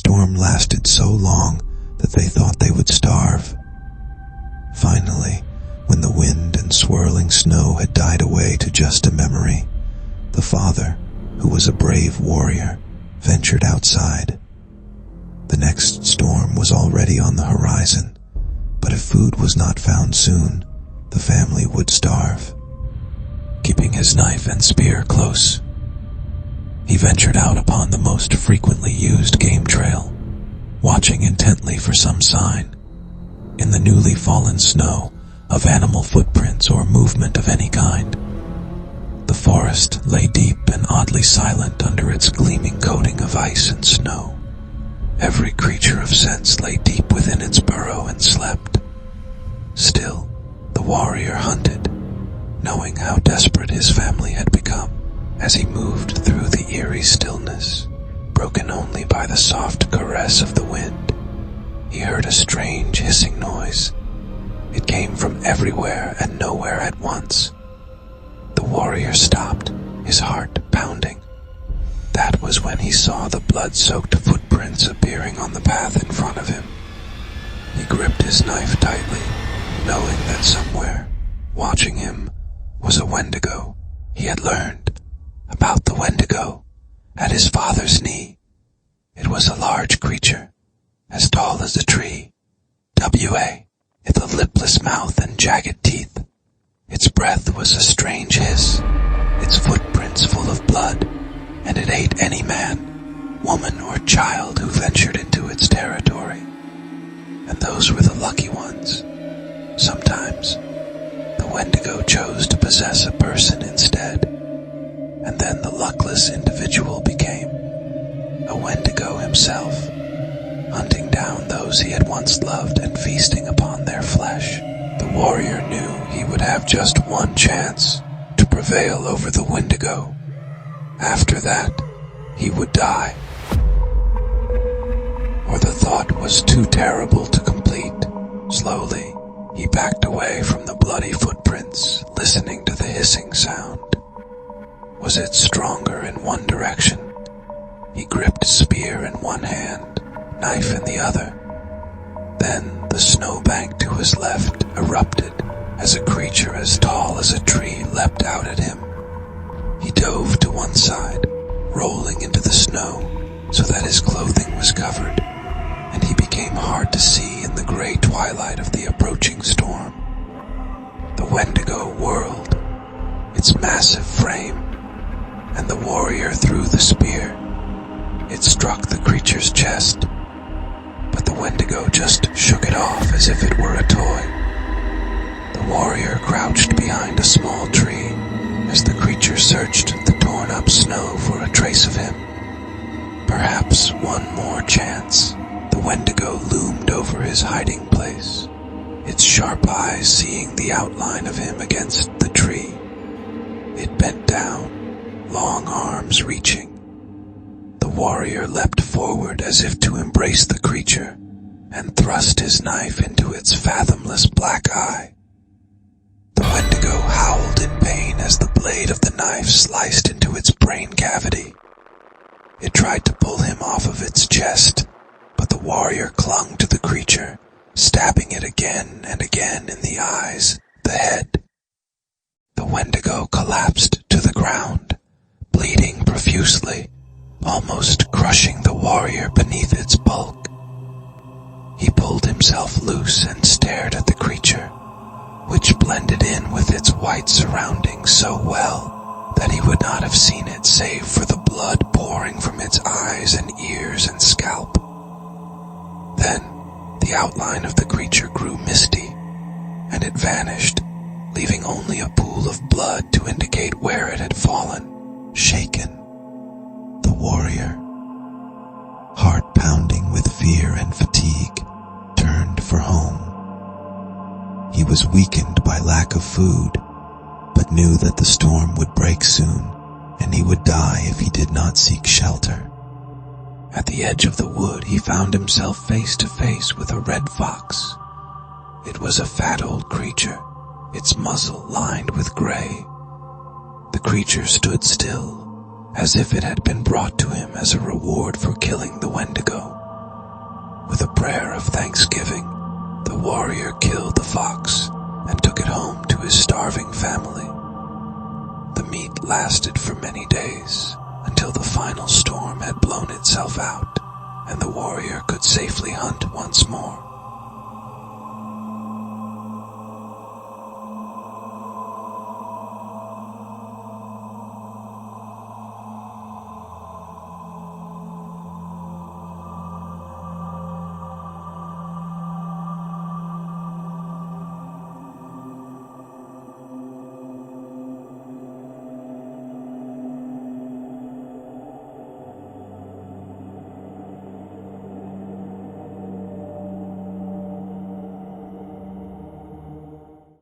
storm lasted so long that they thought they would starve. Finally, when the wind and swirling snow had died away to just a memory, the father, who was a brave warrior, ventured outside. The next storm was already on the horizon, but if food was not found soon, the family would starve. Keeping his knife and spear close, he ventured out upon the most frequently used game trail, watching intently for some sign, in the newly fallen snow, of animal footprints or movement of any kind. The forest lay deep and oddly silent under its gleaming coating of ice and snow. Every creature of sense lay deep within its burrow and slept. Still, the warrior hunted, knowing how desperate his family had become. As he moved through the eerie stillness, broken only by the soft caress of the wind, he heard a strange hissing noise. It came from everywhere and nowhere at once. The warrior stopped, his heart pounding. That was when he saw the blood-soaked footprints appearing on the path in front of him. He gripped his knife tightly, knowing that somewhere, watching him, was a Wendigo. He had learned about the Wendigo at his father's knee. It was a large creature, as tall as a tree, W.A., with a lipless mouth and jagged teeth. Its breath was a strange hiss, its footprints full of blood, and it ate any man, woman, or child who ventured into its territory. And those were the lucky ones. Sometimes, the Wendigo chose to possess a person instead, and then the luckless individual became a Wendigo himself, hunting down those he had once loved and feasting upon their flesh. The warrior knew he would have just one chance to prevail over the Wendigo. After that, he would die. Or the thought was too terrible to complete. Slowly, he backed away from the bloody footprints, listening to the hissing sound. Was it stronger in one direction? He gripped spear in one hand, knife in the other. Then the snowbank to his left erupted as a creature as tall as a tree leapt out at him. He dove to one side, rolling into the snow so that his clothing was covered, and he became hard to see in the gray twilight of the approaching storm. The Wendigo whirled, its massive frame, and the warrior threw the spear. It struck the creature's chest, but the Wendigo just shook it off as if it were a toy. The warrior crouched behind a small tree as the creature searched the torn-up snow for a trace of him. Perhaps one more chance. The Wendigo loomed over his hiding place, its sharp eyes seeing the outline of him against the tree. It bent down, long arms reaching. The warrior leapt forward as if to embrace the creature, and thrust his knife into its fathomless black eye. The Wendigo howled in pain as the blade of the knife sliced into its brain cavity. It tried to pull him off of its chest, but the warrior clung to the creature, stabbing it again and again in the eyes, the head. The Wendigo collapsed to the ground, bleeding profusely, almost crushing the warrior beneath its bulk. He pulled himself loose and stared at the creature, which blended in with its white surroundings so well that he would not have seen it save for the blood pouring from its eyes and ears and scalp. Then, the outline of the creature grew misty, and it vanished, leaving only a pool of blood to indicate where it had fallen. Shaken, the warrior, heart pounding with fear and fatigue, turned for home. He was weakened by lack of food, but knew that the storm would break soon, and he would die if he did not seek shelter. At the edge of the wood, he found himself face to face with a red fox. It was a fat old creature, its muzzle lined with gray. The creature stood still, as if it had been brought to him as a reward for killing the Wendigo. With a prayer of thanksgiving, the warrior killed the fox and took it home to his starving family. The meat lasted for many days, until the final storm had blown itself out, and the warrior could safely hunt once more.